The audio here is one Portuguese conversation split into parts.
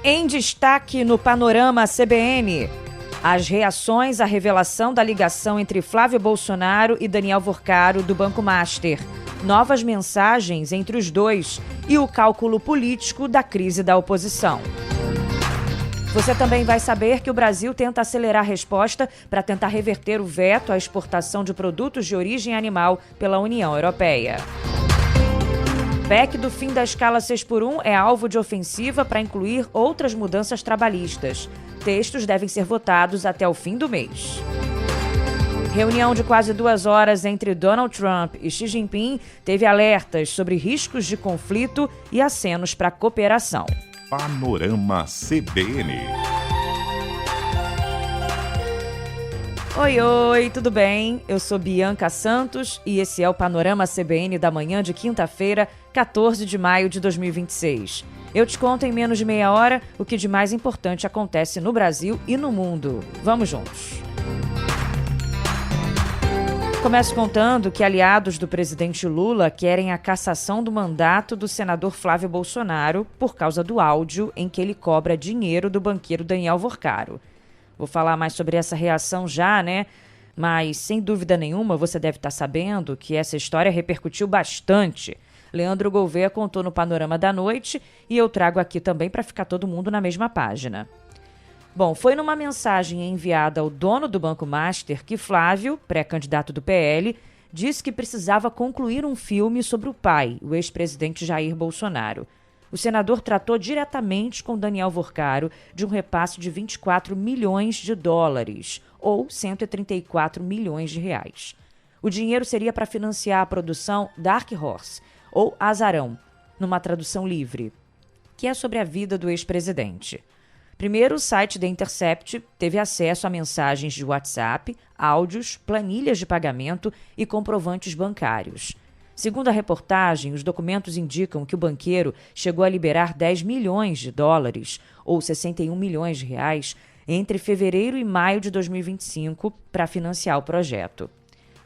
Em destaque no Panorama CBN, as reações à revelação da ligação entre Flávio Bolsonaro e Daniel Vorcaro do Banco Master, novas mensagens entre os dois e o cálculo político da crise da oposição. Você também vai saber que o Brasil tenta acelerar a resposta para tentar reverter o veto à exportação de produtos de origem animal pela União Europeia. PEC do fim da escala 6x1 é alvo de ofensiva para incluir outras mudanças trabalhistas. Textos devem ser votados até o fim do mês. Reunião de quase 2 horas entre Donald Trump e Xi Jinping teve alertas sobre riscos de conflito e acenos para cooperação. Panorama CBN. Oi, tudo bem? Eu sou Bianca Santos e esse é o Panorama CBN da manhã de quinta-feira, 14 de maio de 2026. Eu te conto em menos de meia hora o que de mais importante acontece no Brasil e no mundo. Vamos juntos! Começo contando que aliados do presidente Lula querem a cassação do mandato do senador Flávio Bolsonaro por causa do áudio em que ele cobra dinheiro do banqueiro Daniel Vorcaro. Vou falar mais sobre essa reação já, né? Mas, sem dúvida nenhuma, você deve estar sabendo que essa história repercutiu bastante. Leandro Gouveia contou no Panorama da Noite e eu trago aqui também para ficar todo mundo na mesma página. Bom, foi numa mensagem enviada ao dono do Banco Master que Flávio, pré-candidato do PL, disse que precisava concluir um filme sobre o pai, o ex-presidente Jair Bolsonaro. O senador tratou diretamente com Daniel Vorcaro de um repasse de 24 milhões de dólares, ou 134 milhões de reais. O dinheiro seria para financiar a produção Dark Horse, ou Azarão, numa tradução livre, que é sobre a vida do ex-presidente. Primeiro, o site The Intercept teve acesso a mensagens de WhatsApp, áudios, planilhas de pagamento e comprovantes bancários. Segundo a reportagem, os documentos indicam que o banqueiro chegou a liberar 10 milhões de dólares, ou 61 milhões de reais, entre fevereiro e maio de 2025 para financiar o projeto.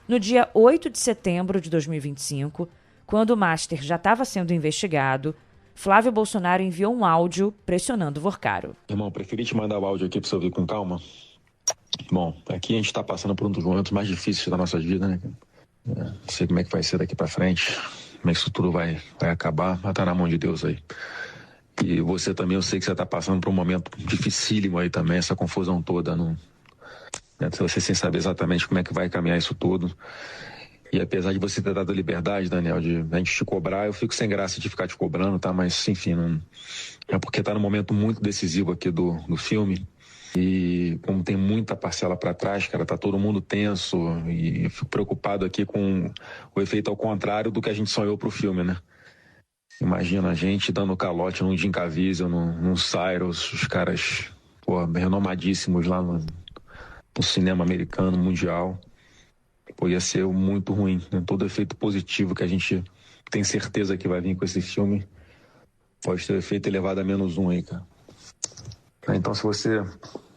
No dia 8 de setembro de 2025, quando o Master já estava sendo investigado, Flávio Bolsonaro enviou um áudio pressionando Vorcaro. Irmão, preferi te mandar o áudio aqui para você ouvir com calma. Bom, aqui a gente está passando por um dos momentos mais difíceis da nossa vida, né? Não sei como é que vai ser daqui para frente, como é que isso tudo vai acabar, mas tá na mão de Deus aí. E você também, eu sei que você tá passando por um momento dificílimo aí também, essa confusão toda, né? Você sem saber exatamente como é que vai caminhar isso tudo. E apesar de você ter dado liberdade, Daniel, de a gente te cobrar, eu fico sem graça de ficar te cobrando, tá? Mas, enfim, não... é porque tá num momento muito decisivo aqui do filme. E como tem muita parcela para trás, cara, tá todo mundo tenso. E eu fico preocupado aqui com o efeito ao contrário do que a gente sonhou pro filme, né? Imagina a gente dando calote num Jim Caviezel, num Cyrus, os caras, renomadíssimos lá no cinema americano, mundial. Ia ser muito ruim, né? Todo efeito positivo que a gente tem certeza que vai vir com esse filme pode ter efeito elevado a -1 aí, cara. Então, se você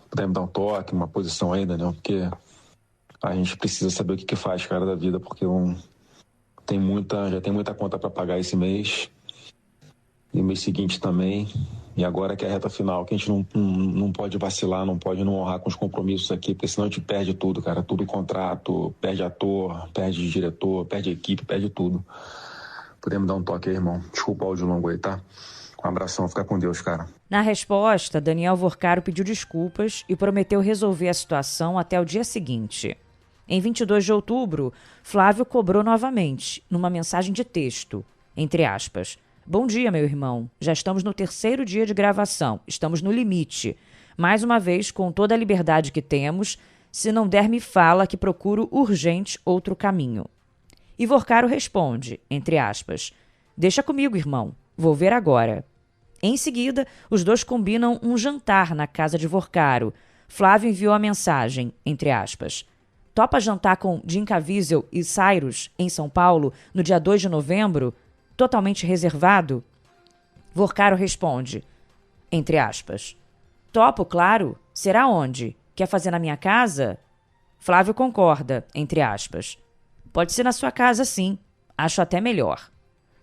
puder me dar um toque, uma posição aí, Daniel, porque a gente precisa saber o que faz, cara, da vida, porque já tem muita conta para pagar esse mês e o mês seguinte também. E agora que é a reta final, que a gente não pode vacilar, não pode não honrar com os compromissos aqui, porque senão a gente perde tudo, cara. Tudo contrato, perde ator, perde diretor, perde equipe, perde tudo. Podemos dar um toque aí, irmão? Desculpa o áudio longo aí, tá? Um abração, fica com Deus, cara. Na resposta, Daniel Vorcaro pediu desculpas e prometeu resolver a situação até o dia seguinte. Em 22 de outubro, Flávio cobrou novamente, numa mensagem de texto, entre aspas, "Bom dia, meu irmão. Já estamos no 3º dia de gravação. Estamos no limite. Mais uma vez, com toda a liberdade que temos, se não der me fala que procuro urgente outro caminho." E Vorcaro responde, entre aspas, "Deixa comigo, irmão. Vou ver agora." Em seguida, os dois combinam um jantar na casa de Vorcaro. Flávio enviou a mensagem, entre aspas, "Topa jantar com Jim Caviezel e Cyrus em São Paulo no dia 2 de novembro? Totalmente reservado?" Vorcaro responde, entre aspas, "Topo, claro. Será onde? Quer fazer na minha casa?" Flávio concorda, entre aspas, "Pode ser na sua casa, sim. Acho até melhor."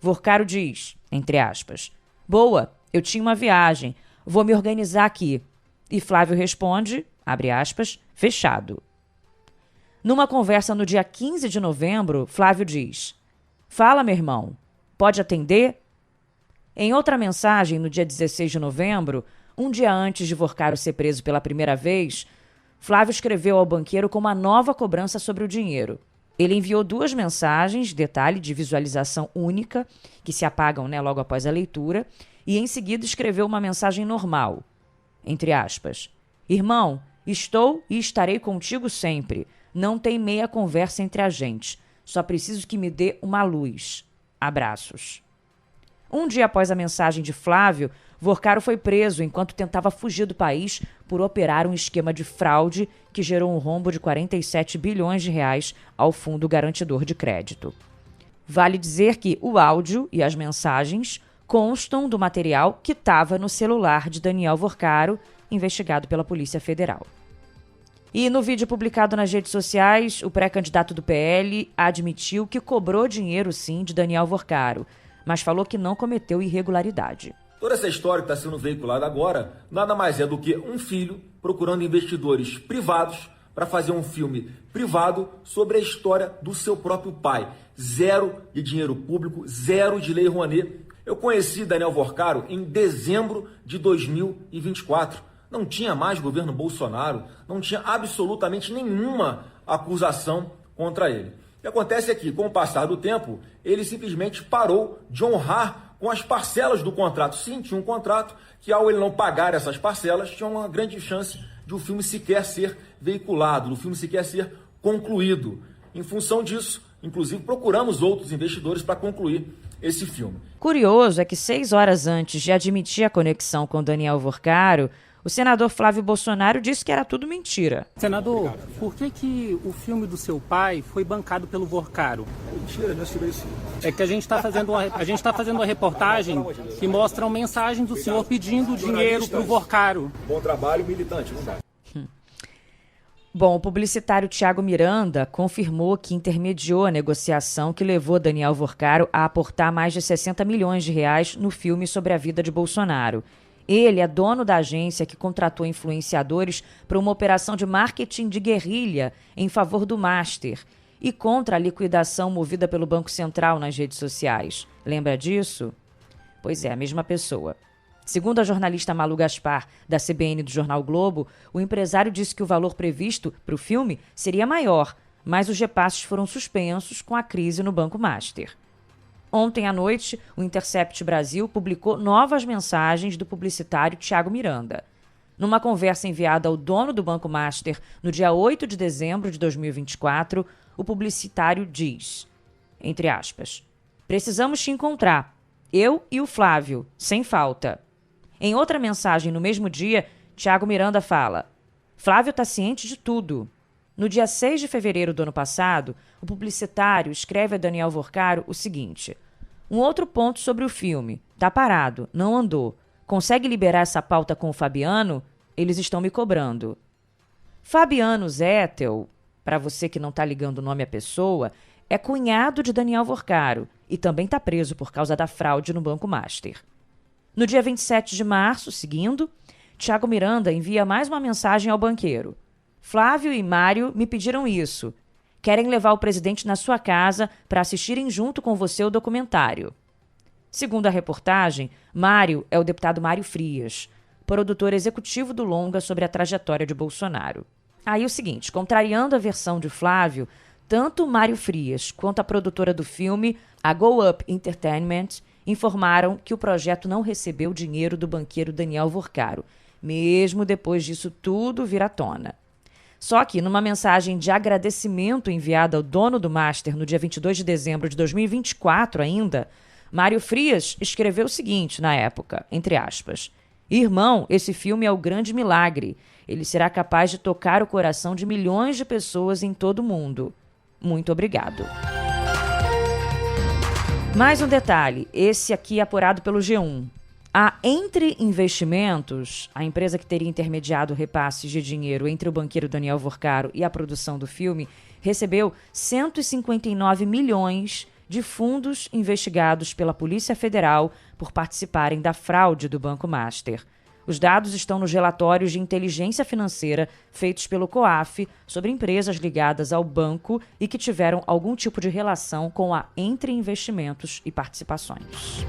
Vorcaro diz, entre aspas, "Boa, eu tinha uma viagem. vou me organizar aqui. E Flávio responde, abre aspas, fechado. Numa conversa no dia 15 de novembro, Flávio diz: fala, meu irmão, pode atender? Em outra mensagem, no dia 16 de novembro, um dia antes de Vorcaro ser preso pela primeira vez, Flávio escreveu ao banqueiro com uma nova cobrança sobre o dinheiro. Ele enviou 2 mensagens, detalhe de visualização única, que se apagam, logo após a leitura, e em seguida escreveu uma mensagem normal, entre aspas. Irmão, estou e estarei contigo sempre. Não tem meia conversa entre a gente. Só preciso que me dê uma luz. Abraços. Um dia após a mensagem de Flávio, Vorcaro foi preso enquanto tentava fugir do país por operar um esquema de fraude que gerou um rombo de 47 bilhões de reais ao Fundo Garantidor de Crédito. Vale dizer que o áudio e as mensagens constam do material que estava no celular de Daniel Vorcaro, investigado pela Polícia Federal. E no vídeo publicado nas redes sociais, o pré-candidato do PL admitiu que cobrou dinheiro sim de Daniel Vorcaro, mas falou que não cometeu irregularidade. Toda essa história que está sendo veiculada agora nada mais é do que um filho procurando investidores privados para fazer um filme privado sobre a história do seu próprio pai. 0 de dinheiro público, 0 de lei Rouanet. Eu conheci Daniel Vorcaro em dezembro de 2024. Não tinha mais governo Bolsonaro, não tinha absolutamente nenhuma acusação contra ele. O que acontece é que, com o passar do tempo, ele simplesmente parou de honrar com as parcelas do contrato. Sim, tinha um contrato que, ao ele não pagar essas parcelas, tinha uma grande chance de o filme sequer ser veiculado, do filme sequer ser concluído. Em função disso, inclusive, procuramos outros investidores para concluir esse filme. Curioso é que 6 horas antes de admitir a conexão com Daniel Vorcaro, o senador Flávio Bolsonaro disse que era tudo mentira. Senador, por que o filme do seu pai foi bancado pelo Vorcaro? Mentira, não assinei isso. É que a gente está fazendo uma reportagem que mostra mensagens do senhor pedindo dinheiro para o Vorcaro. Bom trabalho, militante, não dá. Bom, o publicitário Thiago Miranda confirmou que intermediou a negociação que levou Daniel Vorcaro a aportar mais de 60 milhões de reais no filme sobre a vida de Bolsonaro. Ele é dono da agência que contratou influenciadores para uma operação de marketing de guerrilha em favor do Master e contra a liquidação movida pelo Banco Central nas redes sociais. Lembra disso? Pois é, a mesma pessoa. Segundo a jornalista Malu Gaspar, da CBN do Jornal Globo, o empresário disse que o valor previsto para o filme seria maior, mas os repasses foram suspensos com a crise no Banco Master. Ontem à noite, o Intercept Brasil publicou novas mensagens do publicitário Thiago Miranda. Numa conversa enviada ao dono do Banco Master no dia 8 de dezembro de 2024, o publicitário diz, entre aspas, precisamos te encontrar, eu e o Flávio, sem falta. Em outra mensagem no mesmo dia, Thiago Miranda fala, Flávio está ciente de tudo. No dia 6 de fevereiro do ano passado, o publicitário escreve a Daniel Vorcaro o seguinte, um outro ponto sobre o filme, tá parado, não andou. Consegue liberar essa pauta com o Fabiano? Eles estão me cobrando. Fabiano Zettel, para você que não está ligando o nome à pessoa, é cunhado de Daniel Vorcaro e também está preso por causa da fraude no Banco Master. No dia 27 de março, seguindo, Thiago Miranda envia mais uma mensagem ao banqueiro. Flávio e Mário me pediram isso. Querem levar o presidente na sua casa para assistirem junto com você o documentário. Segundo a reportagem, Mário é o deputado Mário Frias, produtor executivo do longa sobre a trajetória de Bolsonaro. Aí o seguinte, contrariando a versão de Flávio, tanto Mário Frias quanto a produtora do filme, a Go Up Entertainment, informaram que o projeto não recebeu dinheiro do banqueiro Daniel Vorcaro, mesmo depois disso tudo vir à tona. Só que, numa mensagem de agradecimento enviada ao dono do Master no dia 22 de dezembro de 2024 ainda, Mário Frias escreveu o seguinte na época, entre aspas, irmão, esse filme é o grande milagre. Ele será capaz de tocar o coração de milhões de pessoas em todo o mundo. Muito obrigado. Mais um detalhe, esse aqui apurado pelo G1. A Entre Investimentos, a empresa que teria intermediado repasses de dinheiro entre o banqueiro Daniel Vorcaro e a produção do filme, recebeu 159 milhões de fundos investigados pela Polícia Federal por participarem da fraude do Banco Master. Os dados estão nos relatórios de inteligência financeira feitos pelo COAF sobre empresas ligadas ao banco e que tiveram algum tipo de relação com a Entre Investimentos e Participações.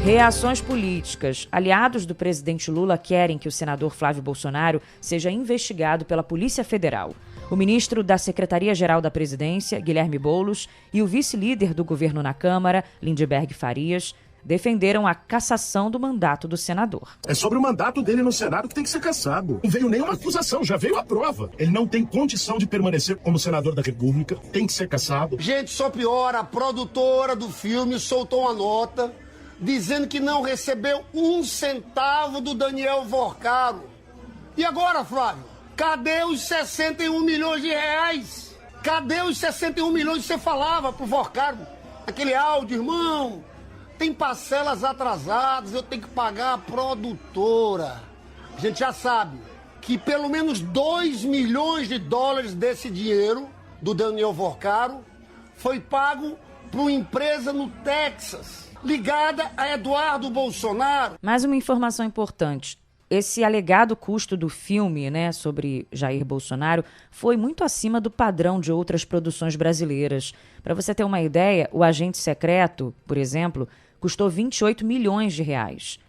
Reações políticas. Aliados do presidente Lula querem que o senador Flávio Bolsonaro seja investigado pela Polícia Federal. O ministro da Secretaria-Geral da Presidência, Guilherme Boulos, e o vice-líder do governo na Câmara, Lindbergh Farias, defenderam a cassação do mandato do senador. É sobre o mandato dele no Senado que tem que ser cassado. Não veio nenhuma acusação, já veio a prova. Ele não tem condição de permanecer como senador da República, tem que ser cassado. Gente, só piora, a produtora do filme soltou uma nota dizendo que não recebeu 1 centavo do Daniel Vorcaro. E agora, Flávio? Cadê os 61 milhões de reais? Cadê os 61 milhões que você falava pro Vorcaro? Aquele áudio, irmão, tem parcelas atrasadas, eu tenho que pagar a produtora. A gente já sabe que pelo menos 2 milhões de dólares desse dinheiro do Daniel Vorcaro foi pago para uma empresa no Texas, ligada a Eduardo Bolsonaro. Mais uma informação importante. Esse alegado custo do filme, sobre Jair Bolsonaro foi muito acima do padrão de outras produções brasileiras. Para você ter uma ideia, o Agente Secreto, por exemplo, custou 28 milhões de reais.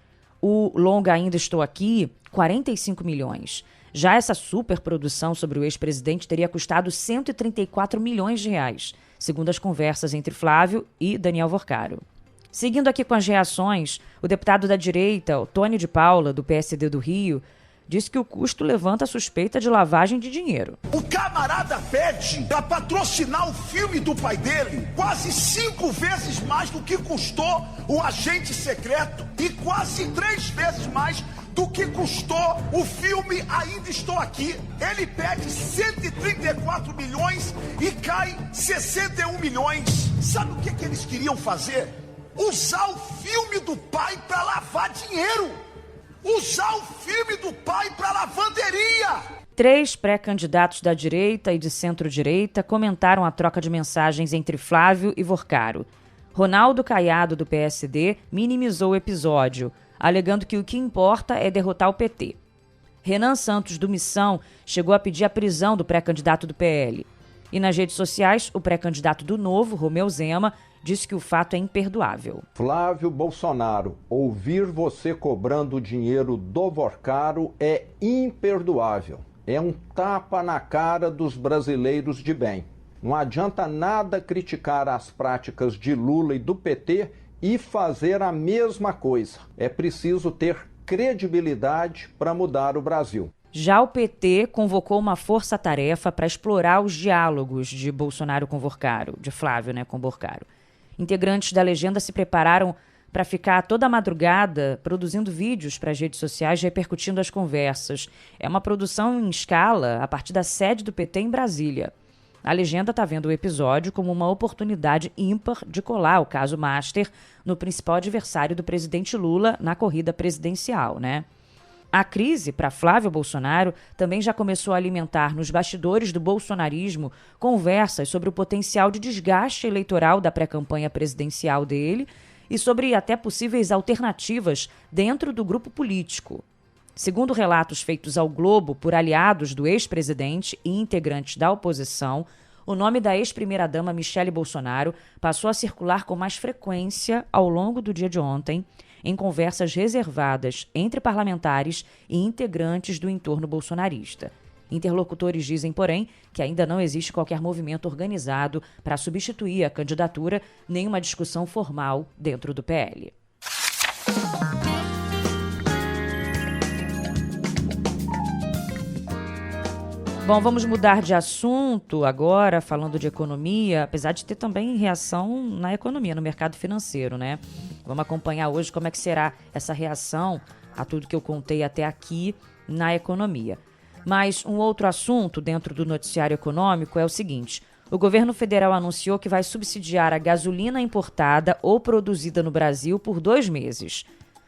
O longa Ainda Estou Aqui, 45 milhões. Já essa superprodução sobre o ex-presidente teria custado 134 milhões de reais, segundo as conversas entre Flávio e Daniel Vorcaro. Seguindo aqui com as reações, o deputado da direita, Tony de Paula, do PSD do Rio, disse que o custo levanta a suspeita de lavagem de dinheiro. O camarada pede para patrocinar o filme do pai dele quase 5 vezes mais do que custou o Agente Secreto e quase 3 vezes mais do que custou o filme Ainda Estou Aqui. Ele pede 134 milhões e cai 61 milhões. Sabe o que eles queriam fazer? Usar o filme do pai para lavar dinheiro. Usar o filme do pai para lavanderia. 3 pré-candidatos da direita e de centro-direita comentaram a troca de mensagens entre Flávio e Vorcaro. Ronaldo Caiado, do PSD, minimizou o episódio, alegando que o que importa é derrotar o PT. Renan Santos, do Missão, chegou a pedir a prisão do pré-candidato do PL. E nas redes sociais, o pré-candidato do Novo, Romeu Zema, disse que o fato é imperdoável. Flávio Bolsonaro, ouvir você cobrando o dinheiro do Vorcaro é imperdoável. É um tapa na cara dos brasileiros de bem. Não adianta nada criticar as práticas de Lula e do PT e fazer a mesma coisa. É preciso ter credibilidade para mudar o Brasil. Já o PT convocou uma força-tarefa para explorar os diálogos de Bolsonaro com Vorcaro, de Flávio, com Vorcaro. Integrantes da legenda se prepararam para ficar toda a madrugada produzindo vídeos para as redes sociais repercutindo as conversas. É uma produção em escala a partir da sede do PT em Brasília. A legenda está vendo o episódio como uma oportunidade ímpar de colar o caso Master no principal adversário do presidente Lula na corrida presidencial, A crise para Flávio Bolsonaro também já começou a alimentar nos bastidores do bolsonarismo conversas sobre o potencial de desgaste eleitoral da pré-campanha presidencial dele e sobre até possíveis alternativas dentro do grupo político. Segundo relatos feitos ao Globo por aliados do ex-presidente e integrantes da oposição, o nome da ex-primeira-dama Michele Bolsonaro passou a circular com mais frequência ao longo do dia de ontem, em conversas reservadas entre parlamentares e integrantes do entorno bolsonarista. Interlocutores dizem, porém, que ainda não existe qualquer movimento organizado para substituir a candidatura, nem uma discussão formal dentro do PL. Bom, vamos mudar de assunto agora, falando de economia, apesar de ter também reação na economia, no mercado financeiro, Vamos acompanhar hoje como é que será essa reação a tudo que eu contei até aqui na economia. Mas um outro assunto dentro do noticiário econômico é o seguinte: o governo federal anunciou que vai subsidiar a gasolina importada ou produzida no Brasil por 2 meses.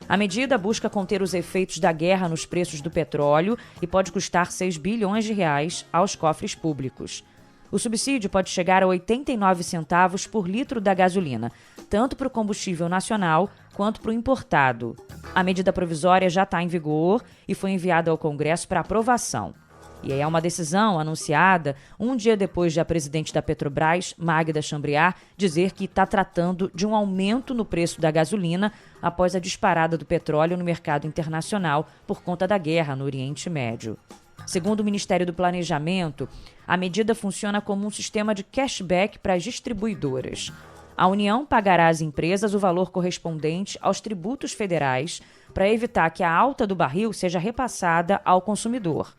A medida busca conter os efeitos da guerra nos preços do petróleo e pode custar 6 bilhões de reais aos cofres públicos. O subsídio pode chegar a 89 centavos por litro da gasolina, tanto para o combustível nacional quanto para o importado. A medida provisória já está em vigor e foi enviada ao Congresso para aprovação. E aí é uma decisão anunciada um dia depois de a presidente da Petrobras, Magda Chambriard, dizer que está tratando de um aumento no preço da gasolina após a disparada do petróleo no mercado internacional por conta da guerra no Oriente Médio. Segundo o Ministério do Planejamento, a medida funciona como um sistema de cashback para as distribuidoras. A União pagará às empresas o valor correspondente aos tributos federais para evitar que a alta do barril seja repassada ao consumidor.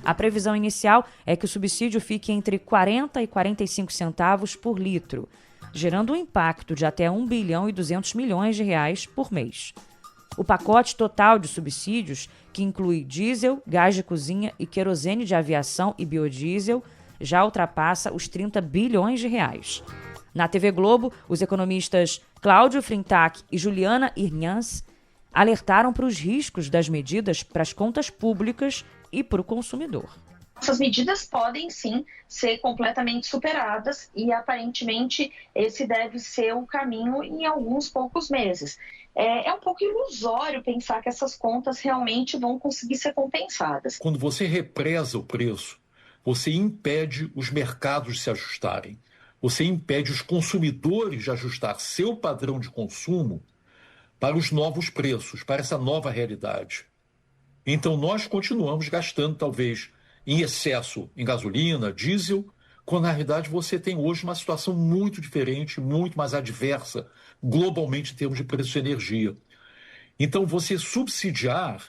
A previsão inicial é que o subsídio fique entre 40 e 45 centavos por litro, gerando um impacto de até 1 bilhão e 200 milhões de reais por mês. O pacote total de subsídios, que inclui diesel, gás de cozinha e querosene de aviação e biodiesel, já ultrapassa os 30 bilhões de reais. Na TV Globo, os economistas Cláudio Frintac e Juliana Irnhans alertaram para os riscos das medidas para as contas públicas e para o consumidor. Essas medidas podem, sim, ser completamente superadas e, aparentemente, esse deve ser o caminho em alguns poucos meses. É um pouco ilusório pensar que essas contas realmente vão conseguir ser compensadas. Quando você represa o preço, você impede os mercados de se ajustarem. Você impede os consumidores de ajustar seu padrão de consumo para os novos preços, para essa nova realidade. Então, nós continuamos gastando, talvez, em excesso em gasolina, diesel, quando, na realidade, você tem hoje uma situação muito diferente, muito mais adversa, globalmente, em termos de preço de energia. Então, você subsidiar,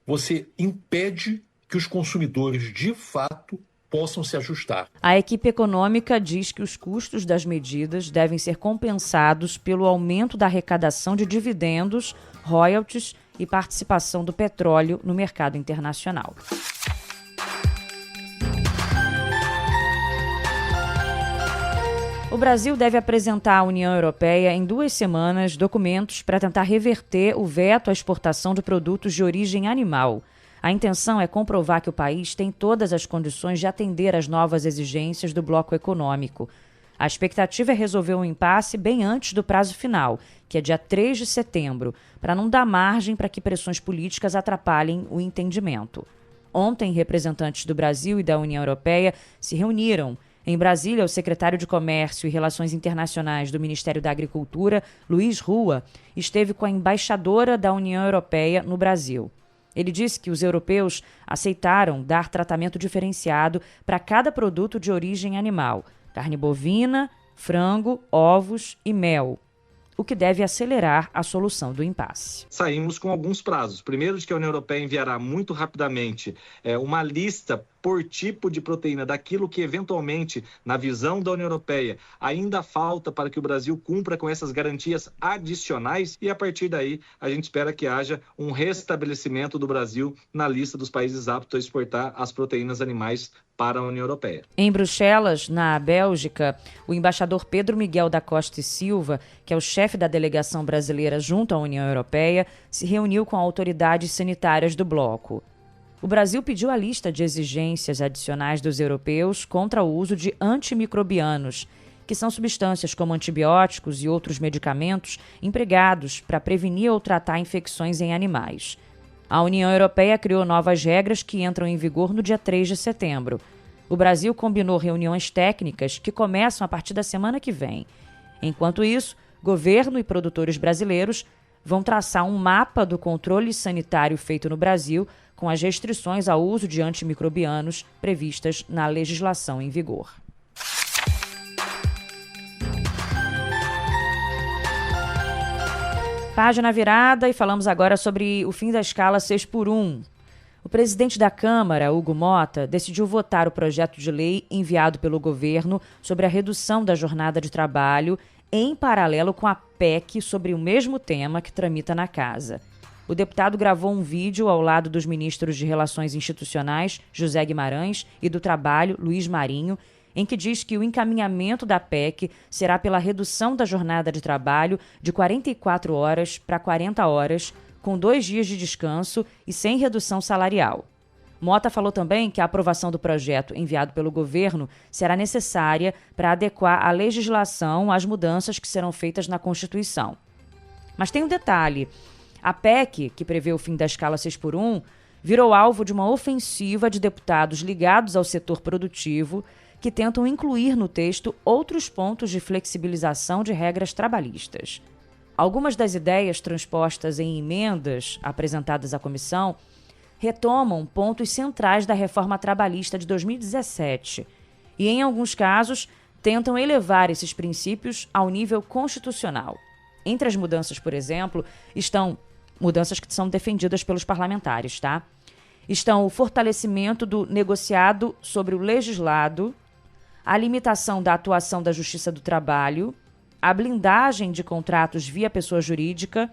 você impede que os consumidores, de fato, possam se ajustar. A equipe econômica diz que os custos das medidas devem ser compensados pelo aumento da arrecadação de dividendos, royalties e participação do petróleo no mercado internacional. O Brasil deve apresentar à União Europeia em 2 semanas documentos para tentar reverter o veto à exportação de produtos de origem animal. A intenção é comprovar que o país tem todas as condições de atender às novas exigências do bloco econômico. A expectativa é resolver o impasse bem antes do prazo final, que é dia 3 de setembro, para não dar margem para que pressões políticas atrapalhem o entendimento. Ontem, representantes do Brasil e da União Europeia se reuniram. Em Brasília, o secretário de Comércio e Relações Internacionais do Ministério da Agricultura, Luiz Rua, esteve com a embaixadora da União Europeia no Brasil. Ele disse que os europeus aceitaram dar tratamento diferenciado para cada produto de origem animal, carne bovina, frango, ovos e mel, o que deve acelerar a solução do impasse. Saímos com alguns prazos. Primeiro, de que a União Europeia enviará muito rapidamente uma lista por tipo de proteína daquilo que, eventualmente, na visão da União Europeia, ainda falta para que o Brasil cumpra com essas garantias adicionais e, a partir daí, a gente espera que haja um restabelecimento do Brasil na lista dos países aptos a exportar as proteínas animais para a União Europeia. Em Bruxelas, na Bélgica, o embaixador Pedro Miguel da Costa e Silva, que é o chefe da delegação brasileira junto à União Europeia, se reuniu com autoridades sanitárias do bloco. O Brasil pediu a lista de exigências adicionais dos europeus contra o uso de antimicrobianos, que são substâncias como antibióticos e outros medicamentos empregados para prevenir ou tratar infecções em animais. A União Europeia criou novas regras que entram em vigor no dia 3 de setembro. O Brasil combinou reuniões técnicas que começam a partir da semana que vem. Enquanto isso, governo e produtores brasileiros vão traçar um mapa do controle sanitário feito no Brasil com as restrições ao uso de antimicrobianos previstas na legislação em vigor. Página virada e falamos agora sobre o fim da escala 6x1. O presidente da Câmara, Hugo Mota, decidiu votar o projeto de lei enviado pelo governo sobre a redução da jornada de trabalho em paralelo com a PEC sobre o mesmo tema que tramita na casa. O deputado gravou um vídeo ao lado dos ministros de Relações Institucionais, José Guimarães, e do Trabalho, Luiz Marinho, em que diz que o encaminhamento da PEC será pela redução da jornada de trabalho de 44 horas para 40 horas, com 2 dias de descanso e sem redução salarial. Mota falou também que a aprovação do projeto enviado pelo governo será necessária para adequar a legislação às mudanças que serão feitas na Constituição. Mas tem um detalhe. A PEC, que prevê o fim da escala 6x1, virou alvo de uma ofensiva de deputados ligados ao setor produtivo que tentam incluir no texto outros pontos de flexibilização de regras trabalhistas. Algumas das ideias transpostas em emendas apresentadas à comissão retomam pontos centrais da reforma trabalhista de 2017 e, em alguns casos, tentam elevar esses princípios ao nível constitucional. Entre as mudanças, por exemplo, estão mudanças que são defendidas pelos parlamentares, tá? Estão o fortalecimento do negociado sobre o legislado, a limitação da atuação da Justiça do Trabalho, a blindagem de contratos via pessoa jurídica,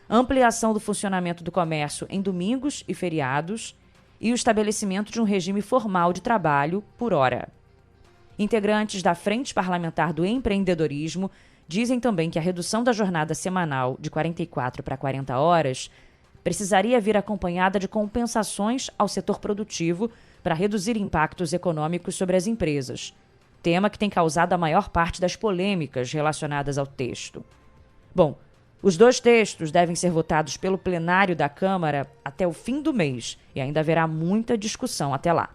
ampliação do funcionamento do comércio em domingos e feriados e o estabelecimento de um regime formal de trabalho por hora. Integrantes da Frente Parlamentar do Empreendedorismo dizem também que a redução da jornada semanal de 44 para 40 horas precisaria vir acompanhada de compensações ao setor produtivo para reduzir impactos econômicos sobre as empresas, tema que tem causado a maior parte das polêmicas relacionadas ao texto. Bom, os dois textos devem ser votados pelo plenário da Câmara até o fim do mês e ainda haverá muita discussão até lá.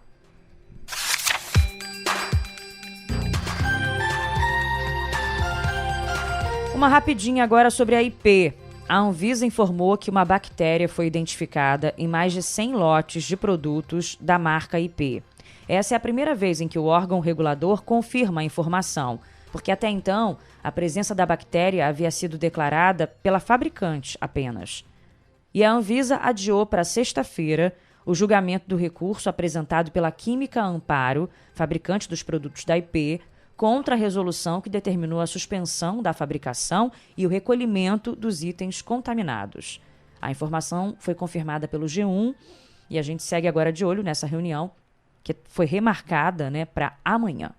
Uma rapidinha agora sobre a IP. A Anvisa informou que uma bactéria foi identificada em mais de 100 lotes de produtos da marca IP. Essa é a primeira vez em que o órgão regulador confirma a informação, porque até então a presença da bactéria havia sido declarada pela fabricante apenas. E a Anvisa adiou para sexta-feira o julgamento do recurso apresentado pela Química Amparo, fabricante dos produtos da IP, contra a resolução que determinou a suspensão da fabricação e o recolhimento dos itens contaminados. A informação foi confirmada pelo G1 e a gente segue agora de olho nessa reunião, que foi remarcada, para amanhã.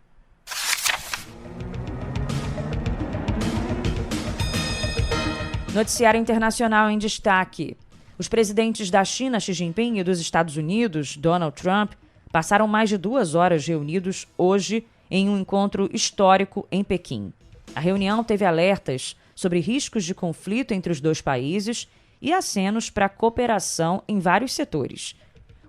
Noticiário internacional em destaque. Os presidentes da China, Xi Jinping, e dos Estados Unidos, Donald Trump, passaram mais de 2 horas reunidos hoje em um encontro histórico em Pequim. A reunião teve alertas sobre riscos de conflito entre os dois países e acenos para cooperação em vários setores.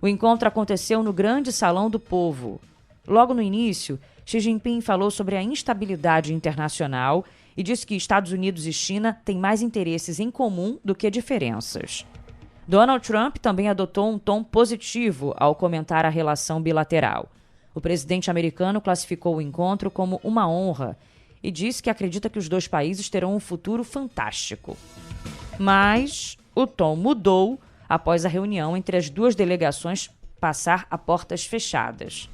O encontro aconteceu no Grande Salão do Povo. Logo no início, Xi Jinping falou sobre a instabilidade internacional e disse que Estados Unidos e China têm mais interesses em comum do que diferenças. Donald Trump também adotou um tom positivo ao comentar a relação bilateral. O presidente americano classificou o encontro como uma honra e disse que acredita que os dois países terão um futuro fantástico. Mas o tom mudou após a reunião entre as duas delegações passar a portas fechadas.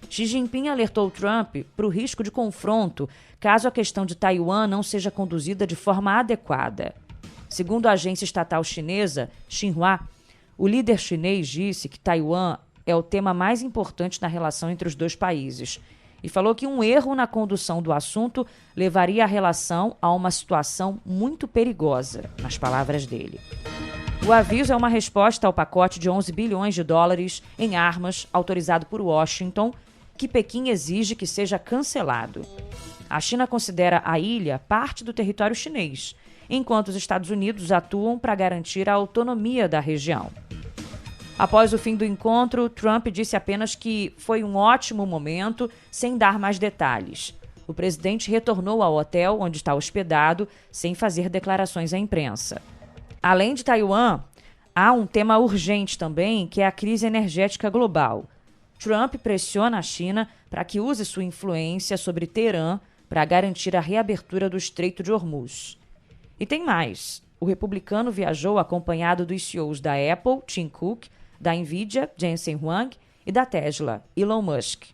Xi Jinping alertou Trump para o risco de confronto caso a questão de Taiwan não seja conduzida de forma adequada. Segundo a agência estatal chinesa, Xinhua, o líder chinês disse que Taiwan é o tema mais importante na relação entre os dois países e falou que um erro na condução do assunto levaria a relação a uma situação muito perigosa, nas palavras dele. O aviso é uma resposta ao pacote de 11 bilhões de dólares em armas autorizado por Washington, que Pequim exige que seja cancelado. A China considera a ilha parte do território chinês, enquanto os Estados Unidos atuam para garantir a autonomia da região. Após o fim do encontro, Trump disse apenas que foi um ótimo momento, sem dar mais detalhes. O presidente retornou ao hotel onde está hospedado, sem fazer declarações à imprensa. Além de Taiwan, há um tema urgente também, que é a crise energética global. Trump pressiona a China para que use sua influência sobre Teherã para garantir a reabertura do Estreito de Hormuz. E tem mais. O republicano viajou acompanhado dos CEOs da Apple, Tim Cook, da Nvidia, Jensen Huang, e da Tesla, Elon Musk.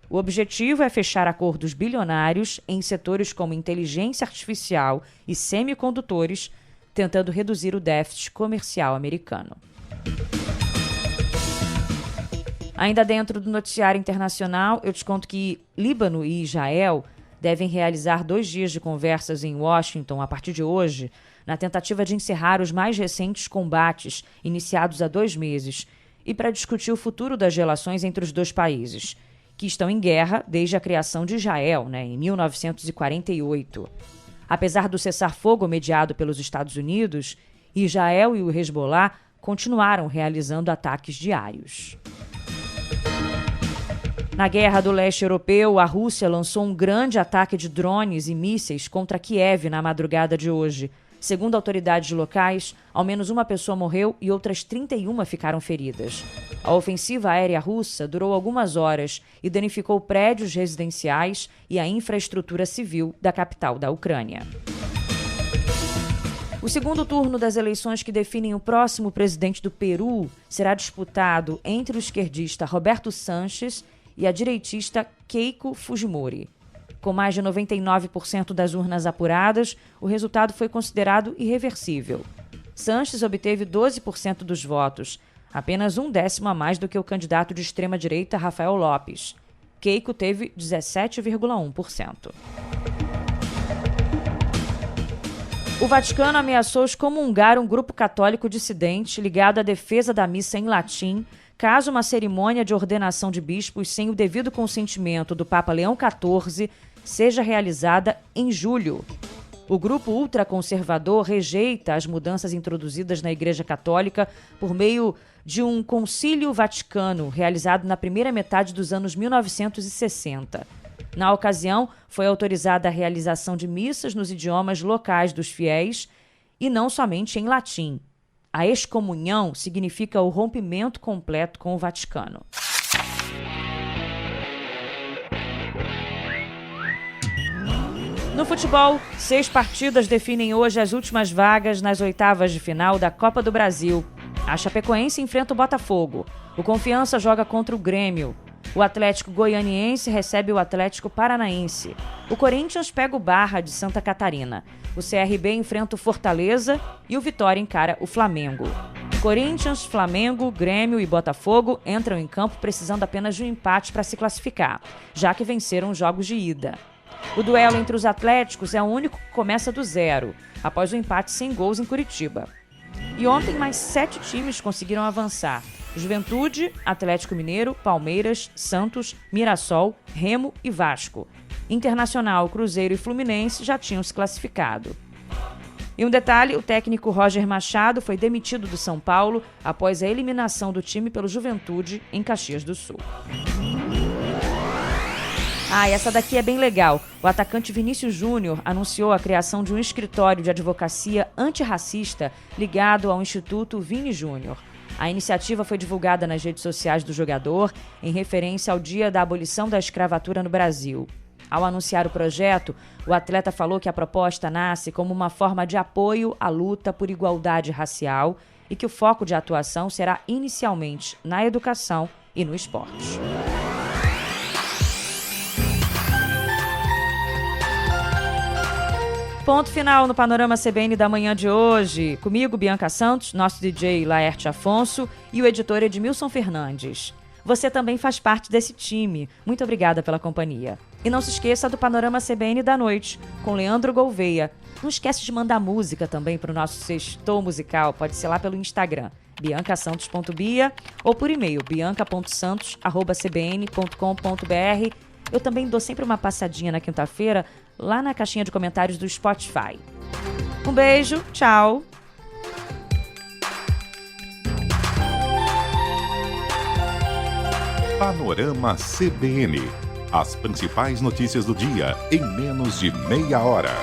O objetivo é fechar acordos bilionários em setores como inteligência artificial e semicondutores, tentando reduzir o déficit comercial americano. Ainda dentro do noticiário internacional, eu te conto que Líbano e Israel devem realizar 2 dias de conversas em Washington a partir de hoje, na tentativa de encerrar os mais recentes combates iniciados há 2 meses e para discutir o futuro das relações entre os dois países, que estão em guerra desde a criação de Israel, em 1948. Apesar do cessar-fogo mediado pelos Estados Unidos, Israel e o Hezbollah continuaram realizando ataques diários. Na guerra do leste europeu, a Rússia lançou um grande ataque de drones e mísseis contra Kiev na madrugada de hoje. Segundo autoridades locais, ao menos uma pessoa morreu e outras 31 ficaram feridas. A ofensiva aérea russa durou algumas horas e danificou prédios residenciais e a infraestrutura civil da capital da Ucrânia. O segundo turno das eleições que definem o próximo presidente do Peru será disputado entre o esquerdista Roberto Sanches e a direitista Keiko Fujimori. Com mais de 99% das urnas apuradas, o resultado foi considerado irreversível. Sanches obteve 12% dos votos, apenas 1/10 a mais do que o candidato de extrema-direita Rafael Lopes. Keiko teve 17,1%. O Vaticano ameaçou excomungar um grupo católico dissidente ligado à defesa da missa em latim, caso uma cerimônia de ordenação de bispos sem o devido consentimento do Papa Leão XIV seja realizada em julho. O grupo ultraconservador rejeita as mudanças introduzidas na Igreja Católica por meio de um concílio vaticano realizado na primeira metade dos anos 1960. Na ocasião, foi autorizada a realização de missas nos idiomas locais dos fiéis e não somente em latim. A excomunhão significa o rompimento completo com o Vaticano. No futebol, 6 partidas definem hoje as últimas vagas nas oitavas de final da Copa do Brasil. A Chapecoense enfrenta o Botafogo. O Confiança joga contra o Grêmio. O Atlético Goianiense recebe o Atlético Paranaense. O Corinthians pega o Barra de Santa Catarina. O CRB enfrenta o Fortaleza e o Vitória encara o Flamengo. Corinthians, Flamengo, Grêmio e Botafogo entram em campo precisando apenas de um empate para se classificar, já que venceram os jogos de ida. O duelo entre os Atléticos é o único que começa do zero, após o empate sem gols em Curitiba. E ontem mais 7 times conseguiram avançar. Juventude, Atlético Mineiro, Palmeiras, Santos, Mirassol, Remo e Vasco. Internacional, Cruzeiro e Fluminense já tinham se classificado. E um detalhe, o técnico Roger Machado foi demitido do São Paulo após a eliminação do time pelo Juventude em Caxias do Sul. Essa daqui é bem legal. O atacante Vinícius Júnior anunciou a criação de um escritório de advocacia antirracista ligado ao Instituto Vini Júnior. A iniciativa foi divulgada nas redes sociais do jogador em referência ao Dia da Abolição da Escravatura no Brasil. Ao anunciar o projeto, o atleta falou que a proposta nasce como uma forma de apoio à luta por igualdade racial e que o foco de atuação será inicialmente na educação e no esporte. Ponto final no Panorama CBN da manhã de hoje. Comigo, Bianca Santos, nosso DJ Laerte Afonso e o editor Edmilson Fernandes. Você também faz parte desse time. Muito obrigada pela companhia. E não se esqueça do Panorama CBN da noite, com Leandro Gouveia. Não esquece de mandar música também para o nosso sextou musical. Pode ser lá pelo Instagram, biancasantos.bia, ou por e-mail, bianca.santos@cbn.com.br. Eu também dou sempre uma passadinha na quinta-feira, lá na caixinha de comentários do Spotify. Um beijo, tchau! Panorama CBN. As principais notícias do dia em menos de meia hora.